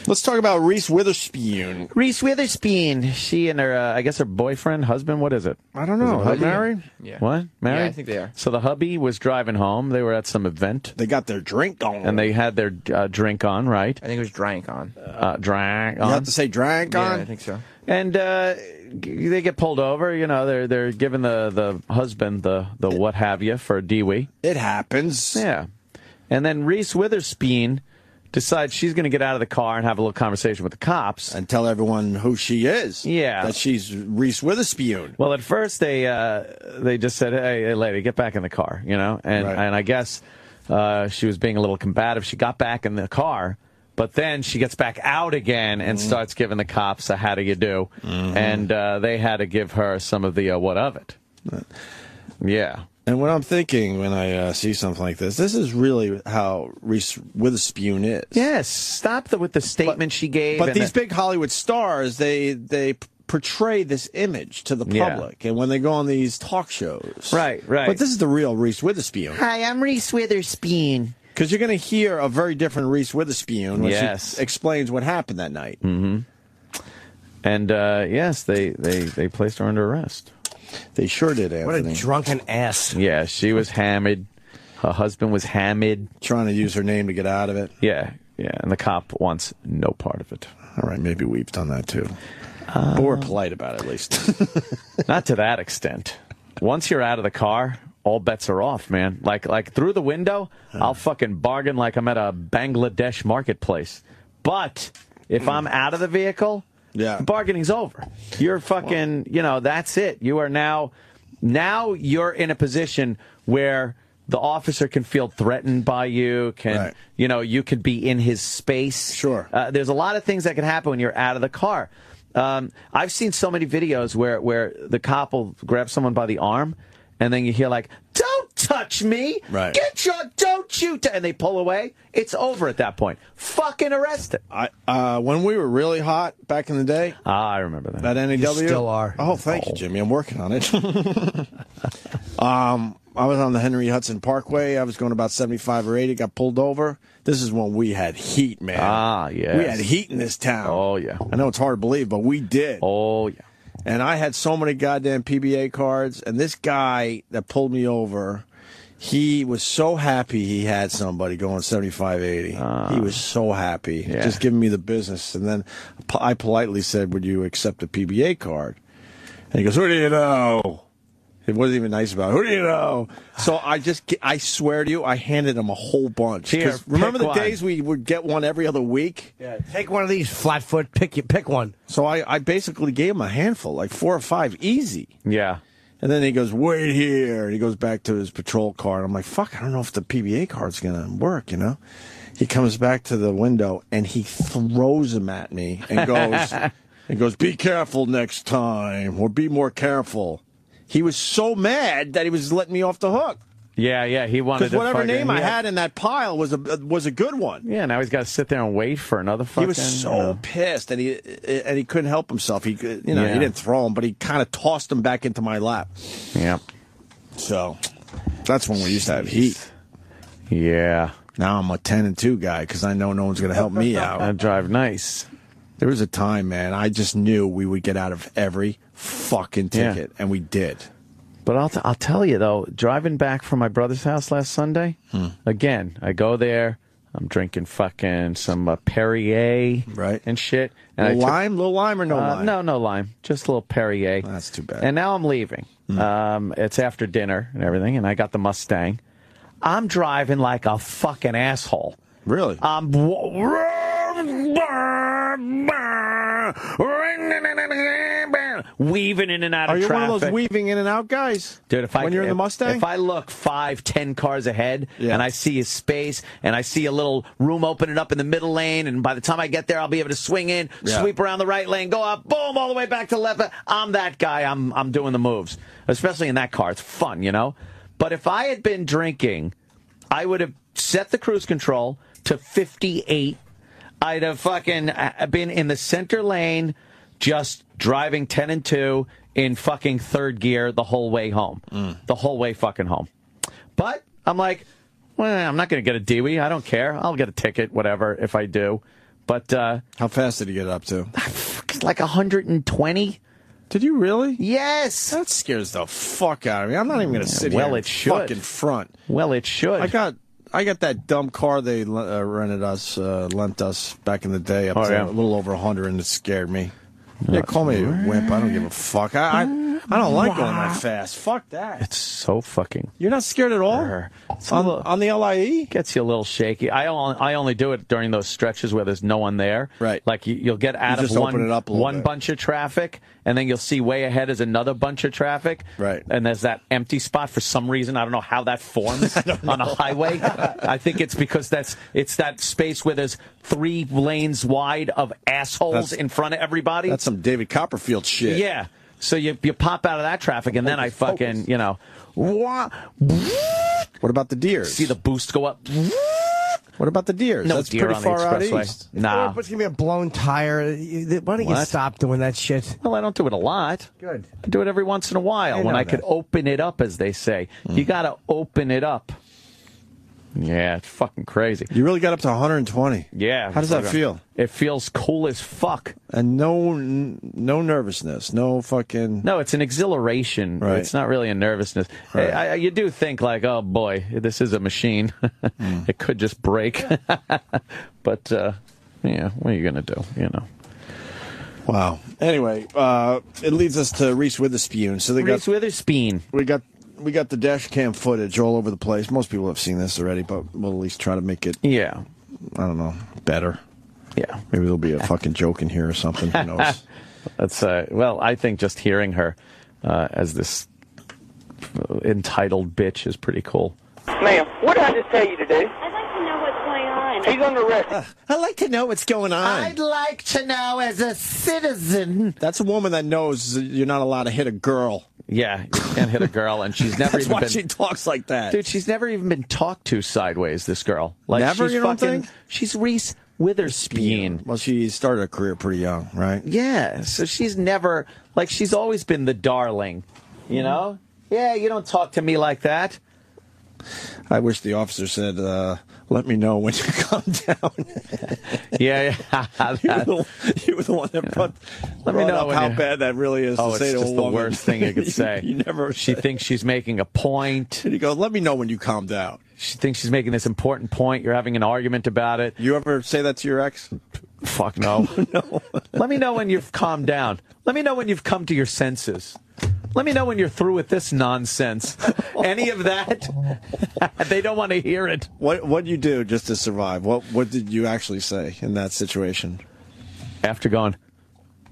Let's talk about Reese Witherspoon. Reese Witherspoon. She and her, I guess her boyfriend, husband, what is it? I don't know. Are they married? Yeah. What? Married? Yeah, I think they are. So the hubby was driving home. They were at some event. They got their drink on. And they had their drink on, right? I think it was drank on. Drank on. You have to say drank on? Yeah, I think so. And they get pulled over. You know, they're giving the husband the what have you for a DWI. It happens. Yeah. And then Reese Witherspoon decides she's going to get out of the car and have a little conversation with the cops. And tell everyone who she is. Yeah. That she's Reese Witherspoon. Well, at first they just said, hey, lady, get back in the car, you know? And Right. and I guess she was being a little combative. She got back in the car, but then she gets back out again and starts giving the cops a how do you do. And they had to give her some of the what of it. Yeah. And what I'm thinking when I see something like this is really how Reese Witherspoon is. Yes, stop with the statement she gave. But these big Hollywood stars, they portray this image to the public, and when they go on these talk shows, right. But this is the real Reese Witherspoon. Hi, I'm Reese Witherspoon. Because you're going to hear a very different Reese Witherspoon when she explains what happened that night. Mm-hmm. And yes, they placed her under arrest. They sure did, Anthony. What a drunken ass. Yeah, she was hammered. Her husband was hammered. Trying to use her name to get out of it. Yeah, and the cop wants no part of it. All right, maybe we've done that too. But we're polite about it, at least. Not to that extent. Once you're out of the car, all bets are off, man. Like through the window, I'll fucking bargain like I'm at a Bangladesh marketplace. But if I'm out of the vehicle, bargaining's over. You're fucking, that's it. You are now you're in a position where the officer can feel threatened by you, you could be in his space. Sure. There's a lot of things that can happen when you're out of the car. I've seen so many videos where the cop will grab someone by the arm, and then you hear like, "Don't touch me! Right. Don't shoot!" And they pull away. It's over at that point. Fucking arrested. When we were really hot back in the day. I remember that. At NAW. You still are. Oh, thank you, Jimmy. I'm working on it. I was on the Henry Hudson Parkway. I was going about 75 or 80. Got pulled over. This is when we had heat, man. Yeah. We had heat in this town. Oh, yeah. I know it's hard to believe, but we did. Oh, yeah. And I had so many goddamn PBA cards. And this guy that pulled me over, he was so happy he had somebody going 75, 80. He was so happy. Yeah. Just giving me the business. And then I politely said, "Would you accept a PBA card?" And he goes, "Who do you know?" It wasn't even nice about it. "Who do you know?" So I swear to you, I handed him a whole bunch. Here, remember the one. days we would get one every other week? Yeah, take one of these, Flatfoot. Pick one. So I basically gave him a handful, like 4 or 5, easy. Yeah. And then he goes, "Wait here." And he goes back to his patrol car. And I'm like, fuck, I don't know if the PBA card's going to work, He comes back to the window, and he throws them at me and goes, "Be careful next time, or be more careful." He was so mad that he was letting me off the hook. Yeah, he wanted to. Because whatever fucking, name I had in that pile was a good one. Yeah, now he's got to sit there and wait for another fucking. He was so pissed, and he couldn't help himself. He he didn't throw him, but he kind of tossed him back into my lap. Yeah. So that's when we used to have heat. Yeah. Now I'm a 10 and 2 guy because I know no one's going to help me out. I drive nice. There was a time, man, I just knew we would get out of every fucking ticket, and we did. But I'll tell you, though, driving back from my brother's house last Sunday, again, I go there, I'm drinking fucking some Perrier and shit. And Little lime or no lime? No lime, just a little Perrier. That's too bad. And now I'm leaving. It's after dinner and everything, and I got the Mustang. I'm driving like a fucking asshole. Really? I'm weaving in and out of traffic. Are you one of those weaving in and out guys? Dude, when you're in the Mustang? If I look 5, 10 cars ahead and I see a space and I see a little room opening up in the middle lane, and by the time I get there, I'll be able to swing in, sweep around the right lane, go up, boom, all the way back to the left. I'm that guy. I'm doing the moves, especially in that car. It's fun, But if I had been drinking, I would have set the cruise control to 58. I'd have fucking been in the center lane, just driving 10 and 2 in fucking third gear the whole way home. The whole way fucking home. But I'm like, well, I'm not going to get a DWI. I don't care. I'll get a ticket, whatever, if I do. But how fast did he get up to? Like 120. Did you really? Yes. That scares the fuck out of me. I'm not even going to sit here it and should. fucking front. Well, it should. I got that dumb car they lent us back in the day up to a little over 100, and it scared me. Yeah, call me a wimp. I don't give a fuck. I don't like going that fast. Fuck that. It's so fucking. You're not scared at all? On the LIE? Gets you a little shaky. I only do it during those stretches where there's no one there. Right. Like you'll get out of one bunch of traffic, and then you'll see way ahead is another bunch of traffic. Right. And there's that empty spot for some reason. I don't know how that forms on a highway. I think it's because it's that space where there's 3 lanes wide of assholes in front of everybody. That's some David Copperfield shit. Yeah. So you pop out of that traffic, and then I fucking, What about the deers? See the boost go up. What about the deers? No That's deer pretty on the far out expressway. east. Nah. It's going to be a blown tire. Why don't you stop doing that shit? Well, I don't do it a lot. Good. I do it every once in a while when I could open it up, as they say. You got to open it up. Yeah, it's fucking crazy. You really got up to 120. Yeah. How does that feel? It feels cool as fuck. And no nervousness, no fucking... No, it's an exhilaration. Right. It's not really a nervousness. Right. You do think like, oh boy, this is a machine. It could just break. But, yeah, what are you going to do, Wow. Anyway, it leads us to Reese Witherspoon. So Reese Witherspoon. We got the dash cam footage all over the place. Most people have seen this already, but we'll at least try to make it, I don't know, better. Yeah. Maybe there'll be a fucking joke in here or something. Who knows? That's well, I think just hearing her as this entitled bitch is pretty cool. Ma'am, what did I just tell you to do? I'd like to know what's going on. He's under arrest. I'd like to know what's going on. I'd like to know as a citizen. That's a woman that knows you're not allowed to hit a girl. Yeah, you can't hit a girl, and she's never That's even why been... she talks like that. Dude, she's never even been talked to sideways, this girl. Like, Never, she's you don't think? She's Reese Witherspoon. Well, she started her career pretty young, right? Yeah, so she's never... Like, she's always been the darling, you know? Yeah, you don't talk to me like that. I wish the officer said, let me know when you calm down. Yeah. You were the one that brought Let me know up how bad that really is to say to a woman. Oh, it's just the worst thing you could say. You never She thinks she's making a point. And you go, let me know when you calm down. She thinks she's making this important point. You're having an argument about it. You ever say that to your ex? Fuck no. No. Let me know when you've calmed down. Let me know when you've come to your senses. Let me know when you're through with this nonsense. Any of that, they don't want to hear it. What did you do just to survive? What did you actually say in that situation? After going,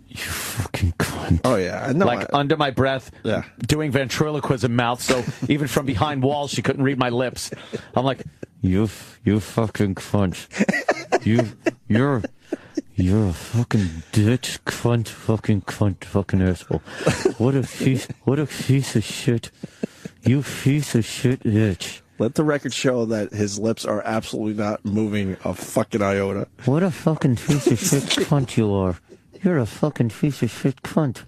you fucking cunt. Oh, yeah. No, under my breath, yeah, doing ventriloquism mouth, so even from behind walls, she couldn't read my lips. I'm like, you fucking cunt. You're a fucking bitch, cunt, fucking asshole. What a piece of shit. You piece of shit bitch. Let the record show that his lips are absolutely not moving a fucking iota. What a fucking piece of shit cunt you are. You're a fucking piece of shit cunt.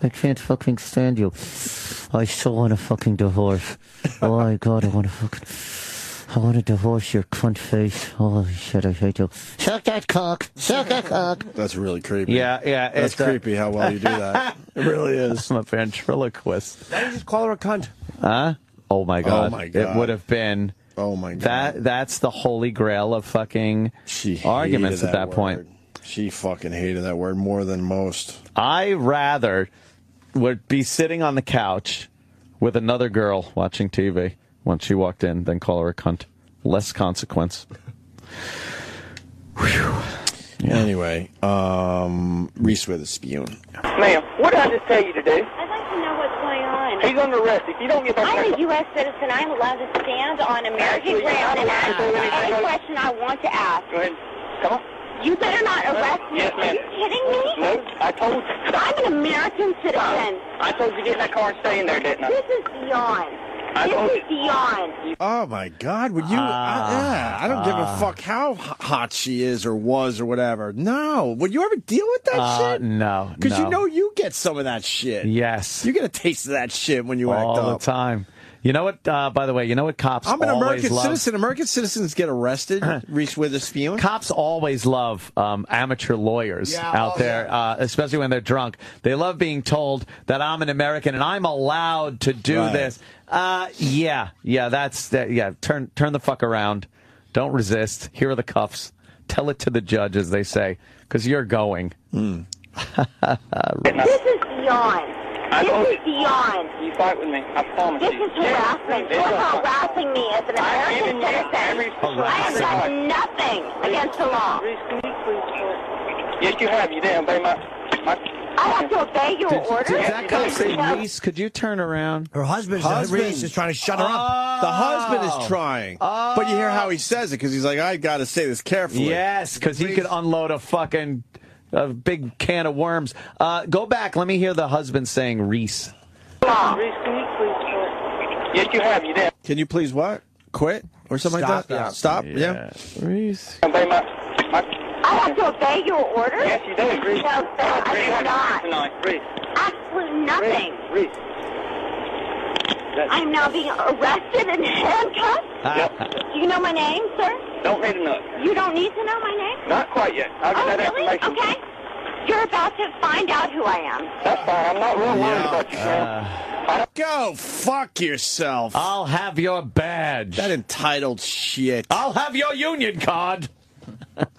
I can't fucking stand you. I still want a fucking divorce. Oh my god, I want to divorce your cunt face. Holy shit, I hate you. Suck that cock. Suck that cock. That's really creepy. Yeah. That's creepy how well you do that. It really is. I'm a ventriloquist. Why don't you just call her a cunt? Huh? Oh my god. Oh my god. It would have been. Oh my god. That's the holy grail of fucking arguments at that point. She fucking hated that word more than most. I rather would be sitting on the couch with another girl watching TV once she walked in than call her a cunt. Less consequence. Whew. Yeah. Anyway, Reese Witherspoon. Ma'am, what did I just tell you to do? I'd like to know what's going on. He's under arrest. If you don't get back I'm there... a U.S. citizen. I'm allowed to stand on American ground and ask any question I want to ask. Go ahead. Come on. You better not arrest me. Yes, ma'am. Are you kidding me? No, I told you. I'm an American citizen. I told you to get in that car and stay in there, didn't I? This is beyond. This is beyond. Oh my God! Would you? I don't give a fuck how hot she is or was or whatever. No, would you ever deal with that shit? No, because you know you get some of that shit. Yes, you get a taste of that shit when you act all up the time. You know what? By the way, you know what cops I'm an always American love? citizen. American citizens get arrested. Reese Witherspoon. Cops always love amateur lawyers out there, especially when they're drunk. They love being told that I'm an American and I'm allowed to do this. Yeah, that's that. Yeah, turn the fuck around. Don't resist. Here are the cuffs. Tell it to the judge, as they say, because you're going. This is beyond. This is beyond. You fight with me. I promise This you. is harassment. You're harassing me as an American citizen. I have done nothing against the law. Reese, can you please? Yes, you have. You didn't obey my I have to obey your orders. Did that cop say, Reese, could you turn around? Her husband Reese is trying to shut her up. The husband is trying. But you hear how he says it, because he's like, I got to say this carefully. Yes, because he could unload a fucking big can of worms. Go back. Let me hear the husband saying, Reese. Reese, can you please? Yes, you have. You did. Can you please what? Quit? Or something like that? Stop? Yeah. Reese. Obey my I have to obey your orders? Yes, you do. Reese. No, sir, I do not. Tonight. Reese. Absolutely nothing. Reese. I'm now being arrested and handcuffed? Yep. Do you know my name, sir? Don't need to know. You don't need to know my name? Not quite yet. I'll get that really? information. Okay. You're about to find out who I am. That's fine. I'm not real worried about you, man. Go fuck yourself. I'll have your badge. That entitled shit. I'll have your union card.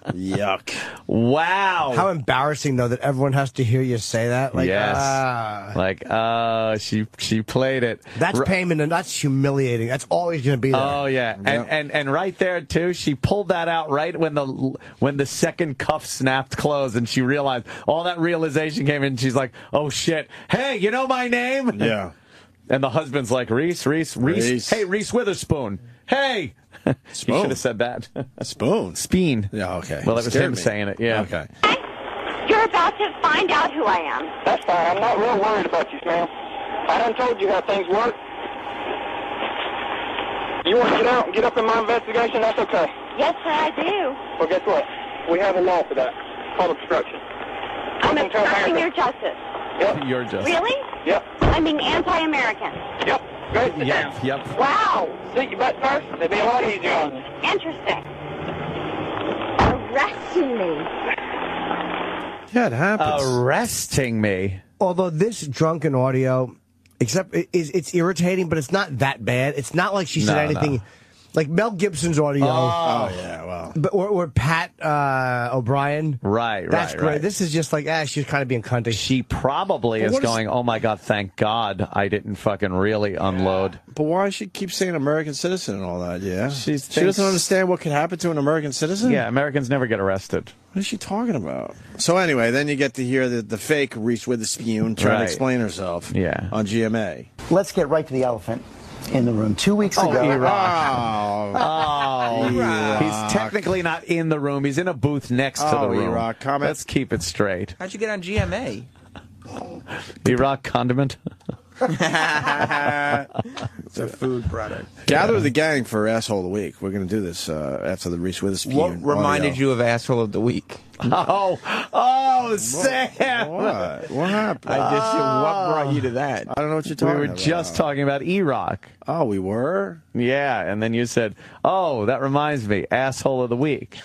Yuck. Wow. How embarrassing, though, that everyone has to hear you say that. Like, yes. She played it. That's payment, and that's humiliating. That's always going to be there. Oh yeah, and right there too, she pulled that out right when the second cuff snapped closed, and she realized all that realization came in. She's like, oh shit, hey, you know my name? Yeah. And the husband's like, Reese. Hey, Reese Witherspoon. Hey. Spoon. He should have said that. Spoon. Speen. Yeah, okay. Well, that was him saying it, yeah. Okay. You're about to find out who I am. That's fine. I'm not real worried about you, ma'am. I done told you how things work. You want to get out and get up in my investigation? That's okay. Yes, sir, I do. Well, guess what? We have a law for that. It's called obstruction. I'm obstructing your justice. Yep. You're just. Really? Yep. I'm being anti-American. Yep. Great. Sit down. Yep. Wow. Sit your butt first. It'll be a lot easier on you. Interesting. Arresting me. Yeah, it happens. Arresting me. Although this drunken audio, except it's irritating, but it's not that bad. It's not like she said anything. Like Mel Gibson's audio. Oh, yeah, well. Or Pat O'Brien. Right, That's great. right. This is just like, she's kind of being cunty. She probably is going, oh my God, thank God I didn't fucking really unload. But why does she keep saying American citizen and all that? Yeah. She thinks- doesn't understand what could happen to an American citizen? Yeah, Americans never get arrested. What is she talking about? So anyway, then you get to hear the fake Reese Witherspoon trying to explain herself on GMA. Let's get right to the elephant in the room. 2 weeks ago. He's technically not in the room. He's in a booth next to the room. E-Rock, comment. Let's keep it straight. How'd you get on GMA? E-Rock condiment. It's a food product. Gather the gang for Asshole of the Week. We're going to do this after the Reese Witherspoon. What reminded you of Asshole of the Week? Sam. What happened? I just said, what brought you to that? I don't know what you're talking about. We were just talking about E-Rock. Oh, we were? Yeah, and then you said, oh, that reminds me, Asshole of the Week.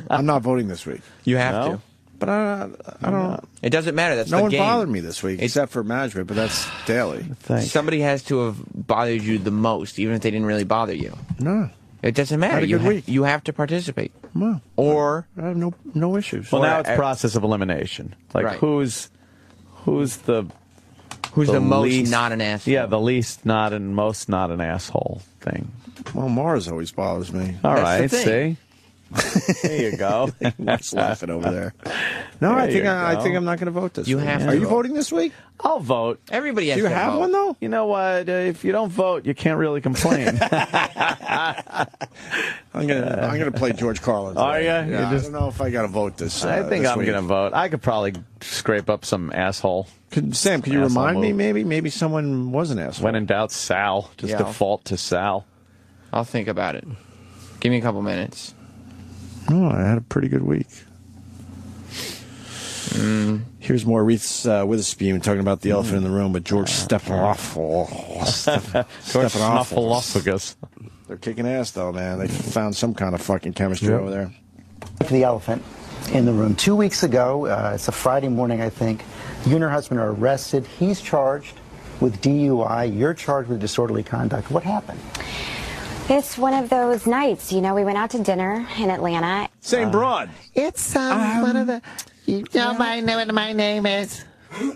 I'm not voting this week. You have to. But I don't. It doesn't matter. That's no the one game. bothered me this week, except for management, but that's daily. Thanks. Somebody has to have bothered you the most, even if they didn't really bother you. No. It doesn't matter. Had a good week. You have to participate. Well, or I have no issues. Well, now it's process of elimination. Like who's the most least, not an asshole? Yeah, the least not and most not an asshole thing. Well, Mars always bothers me. All right, see. There you go. What's laughing over there? No, I think I'm not going to vote this week. Are you voting this week? I'll vote. Everybody has Do you to have vote. one though? You know what? If you don't vote, you can't really complain. I'm gonna play George Carlin. Are you? Yeah, I don't know if I got to vote this. I think this I'm week. going to vote. I could probably scrape up some asshole. Sam, could you Asshole remind me? move. Maybe someone was an asshole. When in doubt, Sal. Just default to Sal. I'll think about it. Give me a couple minutes. No, I had a pretty good week. Here's more Reese Witherspoon talking about the elephant in the room, but George Snuffleupagus. They're kicking ass, though, man. They found some kind of fucking chemistry over there. The elephant in the room. 2 weeks ago, it's a Friday morning, I think, you and your husband are arrested. He's charged with DUI. You're charged with disorderly conduct. What happened? It's one of those nights. You know, we went out to dinner in Atlanta. Same broad. It's one of the. You know my name is.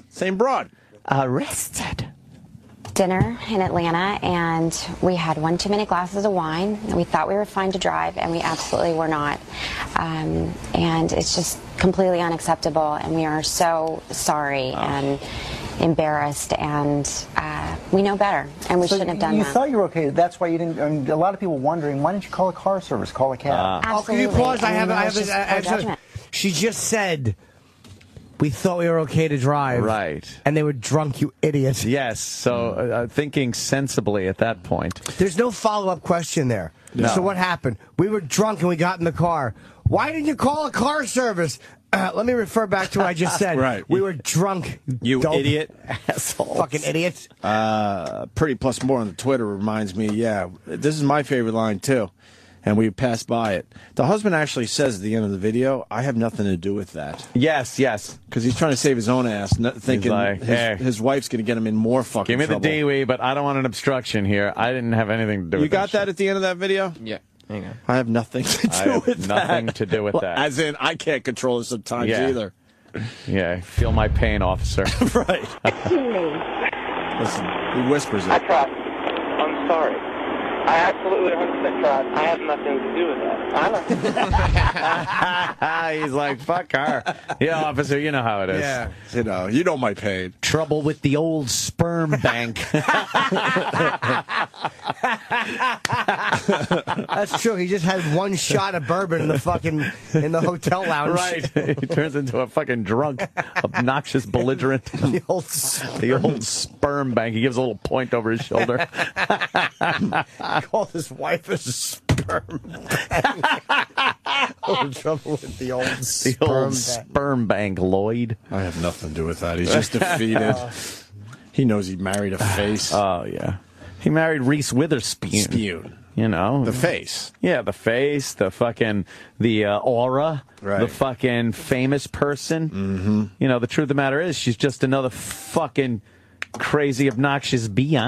Same broad. Arrested. Dinner in Atlanta, and we had one too many glasses of wine. We thought we were fine to drive, and we absolutely were not. And it's just completely unacceptable, and we are so sorry and embarrassed, and we know better, and we shouldn't have done that. You thought you were okay. That's why you didn't. I mean, a lot of people wondering, why didn't you call a car service, call a cab? Absolutely. Can you pause? I And have it's just poor judgment. She just said we thought we were okay to drive. Right. And they were drunk, you idiot. Yes, so thinking sensibly at that point. There's no follow-up question there. No. So what happened? We were drunk and we got in the car. Why didn't you call a car service? Let me refer back to what I just said. Right. We were drunk. You dope. idiot. Asshole. Fucking idiot. Pretty plus more on the Twitter reminds me, yeah, this is my favorite line, too. And we passed by it. The husband actually says at the end of the video, I have nothing to do with that. Yes. Because he's trying to save his own ass, thinking like, hey, his wife's going to get him in more fucking give me trouble. the DWI, but I don't want an obstruction here. I didn't have anything to do with You got that shit. at the end of that video? Yeah. Hang on. I have nothing to do with that. Nothing to do with that. As in, I can't control it sometimes either. Yeah, feel my pain, officer. Right. Listen, he whispers I it. tried. I'm sorry. I absolutely 100% tried. I have nothing to do with that. I know. He's like, fuck her. Yeah, officer, you know how it is. Yeah. You know my pain. Trouble with the old sperm bank. That's true. He just had one shot of bourbon in the hotel lounge. Right. He turns into a fucking drunk, obnoxious belligerent. The old sperm bank. He gives a little point over his shoulder. called his wife a sperm bank. Oh, trouble with the old sperm bank, Lloyd. I have nothing to do with that. He's just defeated. He knows he married a face. Oh, yeah. He married Reese Witherspoon. You know. The face. Yeah, the face, the aura, right. The fucking famous person. Mm-hmm. You know, the truth of the matter is she's just another fucking crazy, obnoxious bee.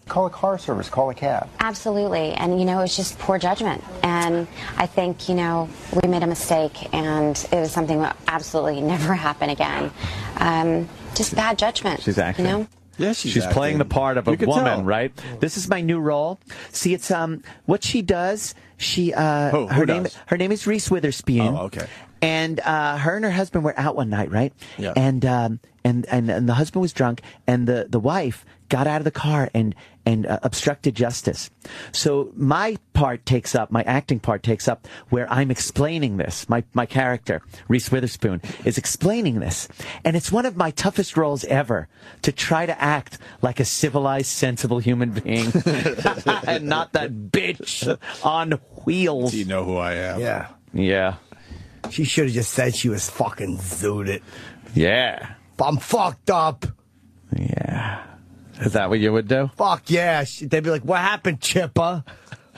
Call a car service, call a cab. Absolutely. And, you know, it's just poor judgment. And I think, you know, we made a mistake, and it was something that absolutely never happen again. Just bad judgment. She's acting. You know? Yeah, she's playing the part of a woman, tell. right? This is my new role. See, it's what she does. She her name is Reese Witherspoon. Oh, okay. And her and her husband were out one night, right? Yeah. And the husband was drunk, and the wife got out of the car and obstructed justice. So my acting part takes up where I'm explaining this. My character, Reese Witherspoon, is explaining this. And it's one of my toughest roles ever, to try to act like a civilized, sensible human being. And not that bitch on wheels. Do you know who I am? Yeah. Yeah. She should have just said she was fucking zooted. Yeah. I'm fucked up. Yeah. Is that what you would do? Fuck yeah. They'd be like, what happened, Chippa?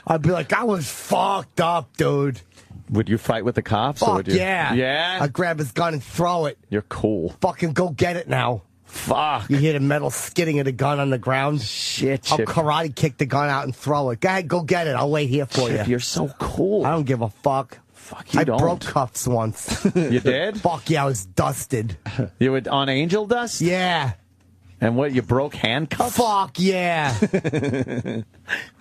I'd be like, I was fucked up, dude. Would you fight with the cops? Fuck or would you... yeah. Yeah? I'd grab his gun and throw it. You're cool. Fucking go get it now. Fuck. You hear the metal skidding of the gun on the ground. Shit, I'll Chip. karate kick the gun out and throw it. Go ahead, go get it. I'll wait here for Chip, you. you're so cool. I don't give a fuck. Fuck, you I don't. broke cuffs once. You did? Fuck yeah, I was dusted. You would on angel dust? Yeah. And what, you broke handcuffs? Fuck yeah.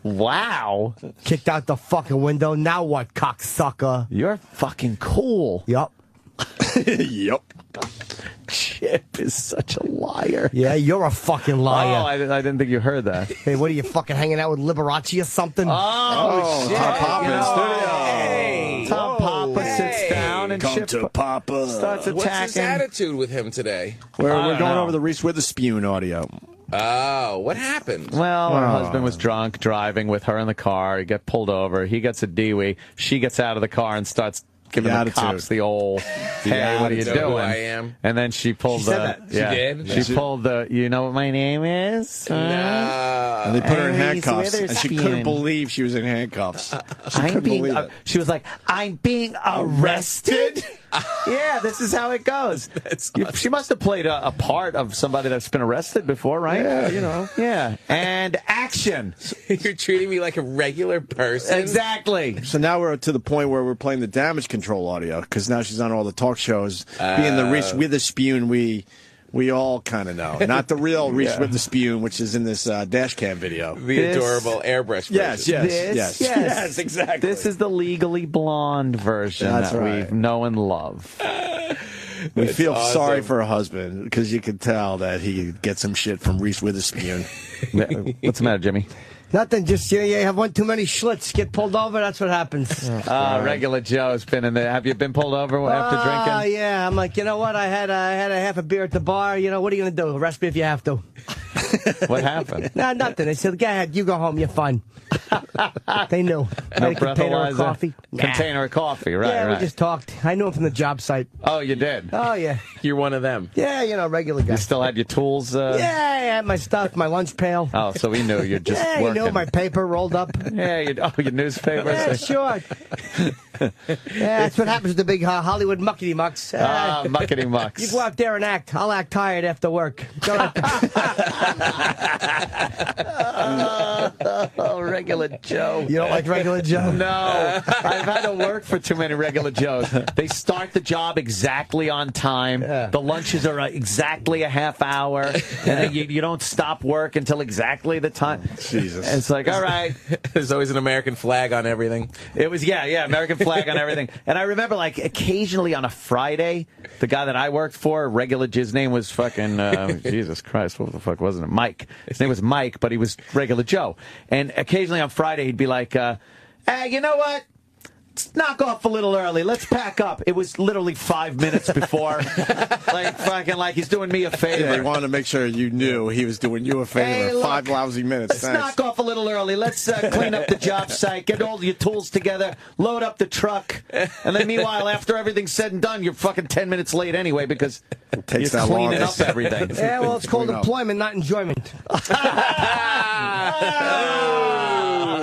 Wow. Kicked out the fucking window. Now what, cocksucker? You're fucking cool. Yup. Yep. Chip is such a liar. Yeah, you're a fucking Oh, liar. I didn't think you heard that. Hey, what are you fucking hanging out with Liberace or something? Oh, shit. Tom Papa in studio. Hey. Tom Papa sits down and Come Chip to Papa. starts attacking. What's his attitude with him today? We're don't going know. over the Reese Witherspoon audio. Oh, what happened? Well, her husband was drunk, driving with her in the car. He got pulled over. He gets a DWI. She gets out of the car and starts giving the cops the old, hey, what are you doing? Who I am. And then she pulled She did? She pulled you know what my name is? No. And they put her in Reese handcuffs, and she couldn't Witherspoon. believe she was in handcuffs. She couldn't believe it. She was like, I'm being arrested? Yeah, this is how it goes. She must have played a part of somebody that's been arrested before, right? Yeah, you know. Yeah. And action. You're treating me like a regular person? Exactly. So now we're to the point where we're playing the damage control audio, because now she's on all the talk shows. Being the Reese Witherspoon we all kind of know. Not the real Reese Witherspoon, which is in this dash cam video. The adorable airbrush version. Yes, exactly. This is the legally blonde version That's that right. we know and love. We feel sorry for her husband, because you could tell that he gets some shit from Reese Witherspoon. What's the matter, Jimmy? Nothing, just you have one too many schlitz, get pulled over, that's what happens. Regular Joe's been in there. Have you been pulled over after drinking? Oh, yeah. I'm like, you know what? I had a half a beer at the bar. You know, what are you going to do? Arrest me if you have to. What happened? Nah, nothing. They said, go ahead, you go home, you're fine. They knew. No a container of coffee. Container of coffee, right, Yeah, right. we just talked. I knew him from the job site. Oh, you did? Oh, yeah. You're one of them. Yeah, regular guy. You still had your tools? Yeah, I had my stuff, my lunch pail. Oh, so we knew you're just yeah, working. you knew my paper rolled up. Yeah, your newspaper. Yeah, sure. Yeah, that's what happens with the big Hollywood muckety mucks. Muckety mucks. You go out there and act. I'll act tired after work. Regular Joe. You don't like regular Joe? No. I've had to work for too many regular Joes. They start the job exactly on time. Yeah. The lunches are exactly a half hour. And then you don't stop work until exactly the time. Jesus. And it's like, all right. There's always an American flag on everything. It was, American flag on everything. And I remember, like, occasionally on a Friday, the guy that I worked for, his name was fucking, Jesus Christ, what the fuck wasn't it? Mike. His name was Mike, but he was regular Joe. And occasionally on Friday, he'd be like, hey, you know what? Let's knock off a little early. Let's pack up. It was literally 5 minutes before. like he's doing me a favor. Yeah, he wanted to make sure you knew he was doing you a favor. Hey, look, 5 lousy minutes. Let's knock off a little early. Let's clean up the job site, get all your tools together, load up the truck, and then meanwhile, after everything's said and done, you're fucking 10 minutes late anyway because you're cleaning up everything. Yeah, well, it's called employment, not enjoyment.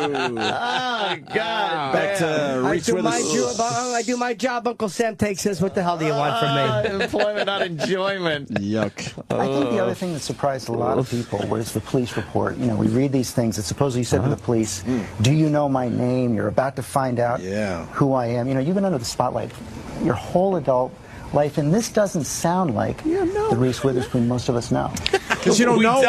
Oh, God. Back to Reese Witherspoon. I do my job. Uncle Sam takes us. What the hell do you want from me? Employment, not enjoyment. Yuck. I think the other thing that surprised a lot of people was the police report. You know, we read these things that supposedly you said to the police, do you know my name? You're about to find out who I am. You know, you've been under the spotlight your whole adult life, and this doesn't sound like the Reese Witherspoon most of us know. Because you don't know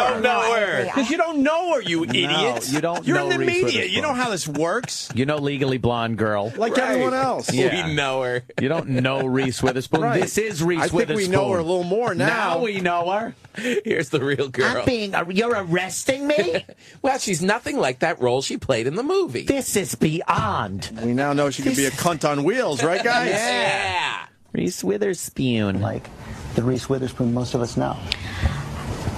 her. Because you don't know her, you idiots. You don't You're know in the Reese media. Witherspoon. You know how this works. You know Legally Blonde Girl. Like everyone else. Yeah. We know her. You don't know Reese Witherspoon. Right. This is Reese I Witherspoon. think we know her a little more now. Now we know her. Here's the real girl. You're arresting me? Well, she's nothing like that role she played in the movie. This is beyond. We now know she could be a cunt on wheels, right, guys? Yeah. Reese Witherspoon. Like the Reese Witherspoon most of us know.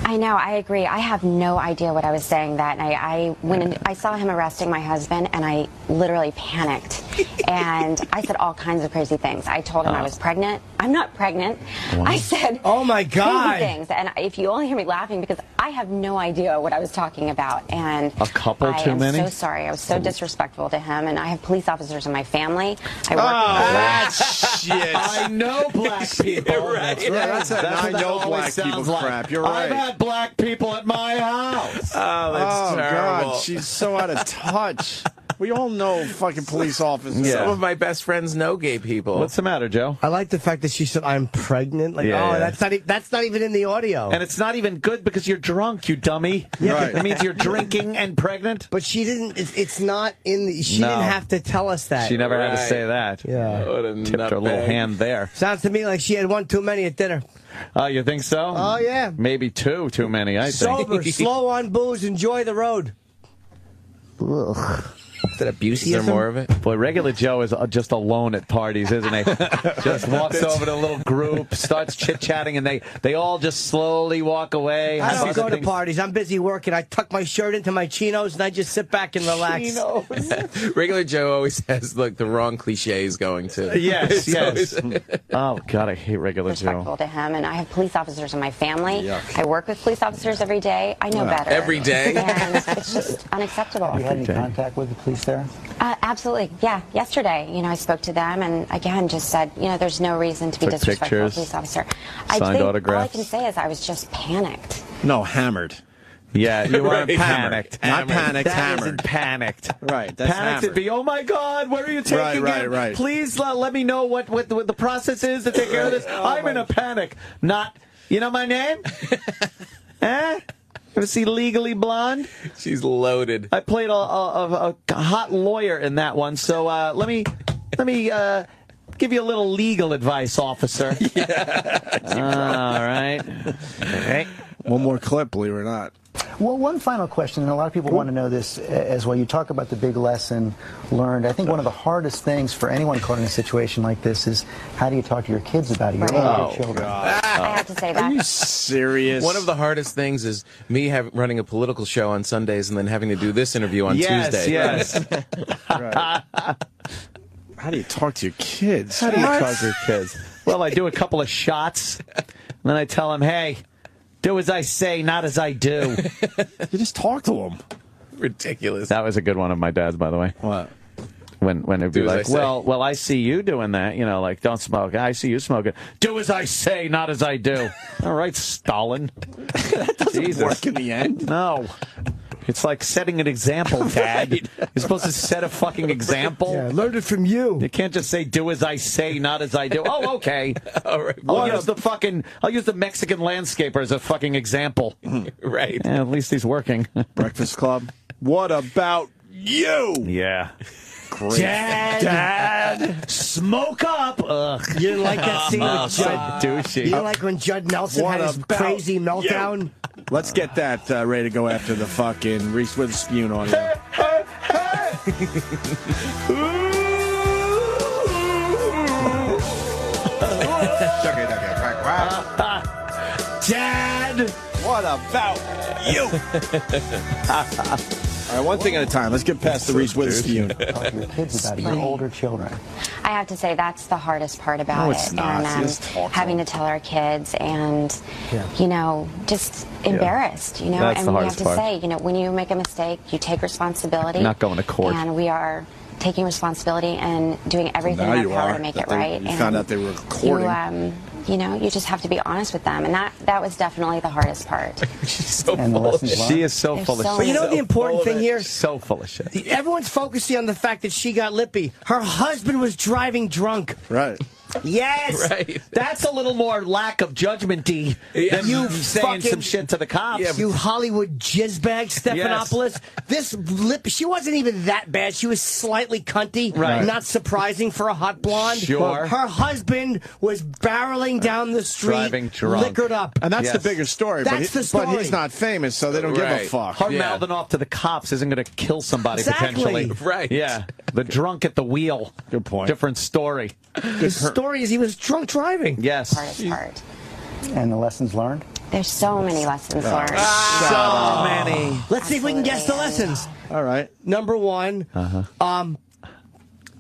I know, I agree. I have no idea what I was saying that night. I went and I saw him arresting my husband, and I literally panicked. And I said all kinds of crazy things. I told him I was pregnant. I'm not pregnant. Wow. I said oh my God. crazy things. And if you only hear me laughing, because I have no idea what I was talking about. And a couple too many? I'm so sorry. I was so disrespectful to him. And I have police officers in my family. I work that's shit. I know black people. You're right. Yeah, that's it. I what know that black people like. crap. You're right. I've had black people at my house. Oh, that's terrible. God, she's so out of touch. We all know fucking police officers. Yeah. Some of my best friends know gay people. What's the matter, Joe? I like the fact that she said, I'm pregnant. Like, that's not even in the audio. And it's not even good because you're drunk, you dummy. Yeah, right. That means you're drinking and pregnant. But she didn't, it's not in the, she didn't have to tell us that. She never had to say that. Yeah. What a Tipped her little hand there. Sounds to me like she had one too many at dinner. Oh, you think so? Oh, yeah. Maybe two too many, I think. Sober, slow on booze, enjoy the road. Ugh. Is that abusive? Is there more of it? Boy, regular Joe is just alone at parties, isn't he? Just walks over to a little group, starts chit-chatting, and they all just slowly walk away. I don't go to parties. I'm busy working. I tuck my shirt into my chinos, and I just sit back and relax. Regular Joe always has like the wrong cliches going to. Yes, yes. Oh, God, I hate regular Respectful Joe. to him, and I have police officers in my family. I work with police officers every day. I know better. Every day? And it's just unacceptable. Have you had any contact with the police there? Absolutely, yeah. Yesterday, I spoke to them and again just said, there's no reason to be Took disrespectful to a pictures, police officer. signed I think autographs. all I can say is I was just panicked. No, hammered. Yeah, you weren't Right. panicked. Not panicked, That hammered. isn't panicked. Right, that's panicked hammered. would be, oh my God, where are you taking him? Right. Please let me know what the process is to take care of this. I'm in a panic. Not, you know my name? Eh? Ever see Legally Blonde? She's loaded. I played a hot lawyer in that one, so let me give you a little legal advice, officer. All right. Okay. One more clip, believe it or not. Well, one final question, and a lot of people want to know this as well. You talk about the big lesson learned. I think one of the hardest things for anyone caught in a situation like this is how do you talk to your kids about it, your older children? I have to say that. Are you serious? One of the hardest things is me running a political show on Sundays and then having to do this interview on Tuesday. Yes. Right. How do you talk to your kids? How do you talk to your kids? Well, I do a couple of shots, and then I tell them, hey, do as I say, not as I do. You just talk to them. Ridiculous. That was a good one of my dad's, by the way. What? When it'd be Do as like, I say. well, I see you doing that, like don't smoke. I see you smoking. Do as I say, not as I do. All right, Stalin. That doesn't work in the end. No. It's like setting an example, Dad. You're supposed to set a fucking example. Yeah, I learned it from you. You can't just say, do as I say, not as I do. Oh, okay. All right. I'll use the Mexican landscaper as a fucking example. Right. Yeah, at least he's working. Breakfast Club. What about you? Yeah. Great. Dad, smoke up. Ugh. You didn't like that scene with Judd? Douchey. You didn't like when Judd Nelson What had his about crazy meltdown? you? Let's get that ready to go after the fucking Reese Witherspoon on you. Dad, what about you? All right, one thing at a time. Let's get past the Reese Witherspoon. Talk to your kids about it, your older children. I have to say that's the hardest part about No, it's it. not. And Just talk to having them. to tell our kids and, just embarrassed, That's and the we have hardest to part. say, when you make a mistake, you take responsibility. Not going to court. And we are taking responsibility and doing everything Now in our you power are. to make That it they- right. you and found out they were recording. you just have to be honest with them. And that was definitely the hardest part. She's so And the full of lessons shit. learned. She is so They're full of so shit. But you know the important thing here? So full of shit. Everyone's focusing on the fact that she got lippy. Her husband was driving drunk. Right. Yes, Right. That's a little more lack of judgment-y than you saying fucking- some shit to the cops. You Hollywood jizzbag Stephanopoulos. This lip, she wasn't even that bad. She was slightly cunty. Right. Not surprising for a hot blonde. Sure. Her husband was barreling down the street, Driving drunk. liquored up. And that's Yes. the bigger story. That's the story. But he's not famous, so they don't give a Right. fuck. Her Yeah. mouthing off to the cops isn't going to kill somebody Exactly. potentially. Right. Yeah. The drunk at the wheel. Good point. Different story. The story is he was drunk driving. Yes. Hardest part. And the lessons learned? There's so many lessons learned. So many. Let's see if we can guess the Absolutely. lessons. All right. Number one.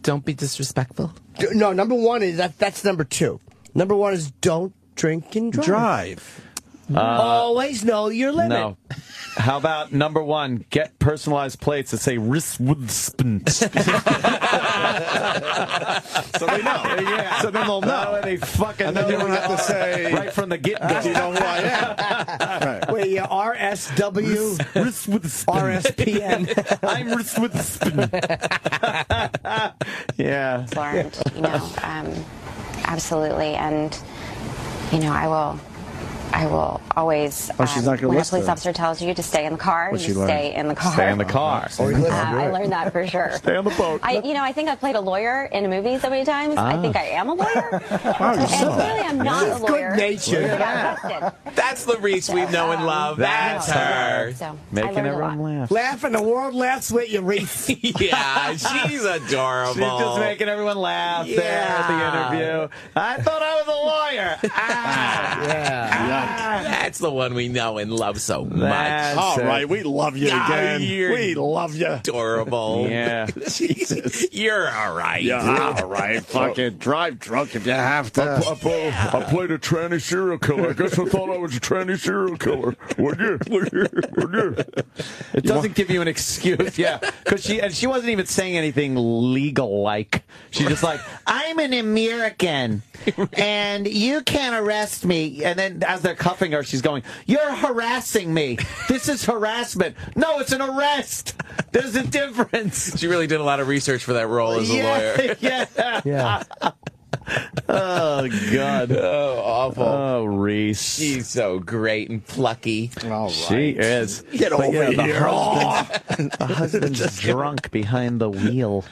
Don't be disrespectful. No, number one is that's number two. Number one is don't drink and drive. Drive. Always know your limit. No. How about number one? Get personalized plates that say Reese Witherspoon. So they know. Yeah. So then they'll know. They fucking And then know you don't have to say, right from the get-go. do you know who I am? Right. Wait, yeah, RSW, Reese Witherspoon. RSPN. I'm Reese Witherspoon. Yeah. Learned, absolutely. And, I I will always, she's not gonna when a listen police to it. officer tells you to stay in the car, What'd you she learn? stay in the car. Stay in the car. I learned that for sure. Stay on the boat. I think I played a lawyer in a movie so many times. I think I am a lawyer. And clearly I'm not a lawyer. Good nature. That's the Reese we know and love. That's her. So, I Making learned a everyone lot. laugh. Laugh and the world laughs with you, Reese. Yeah, she's adorable. She's just making everyone laugh there at the interview. I thought I was a lawyer. That's the one we know and love so much. That's All it. right, we love you again. We love you. Adorable. Yeah. Jesus. You're all right. Yeah, all right. Fucking drive drunk if you have to. I played a tranny serial killer. I guess I thought I was a tranny serial killer. Would you? It doesn't give you an excuse, yeah. Because she wasn't even saying anything legal like. She's just like, I'm an American, and you can't arrest me. And then as they're cuffing her, she's going, you're harassing me. This is harassment. No, it's an arrest. There's a difference. She really did a lot of research for that role as a lawyer. Yeah. Oh, God. Oh, awful. Oh, Reese. She's so great and plucky. All right. She is. Get over here. The husband's drunk behind the wheel.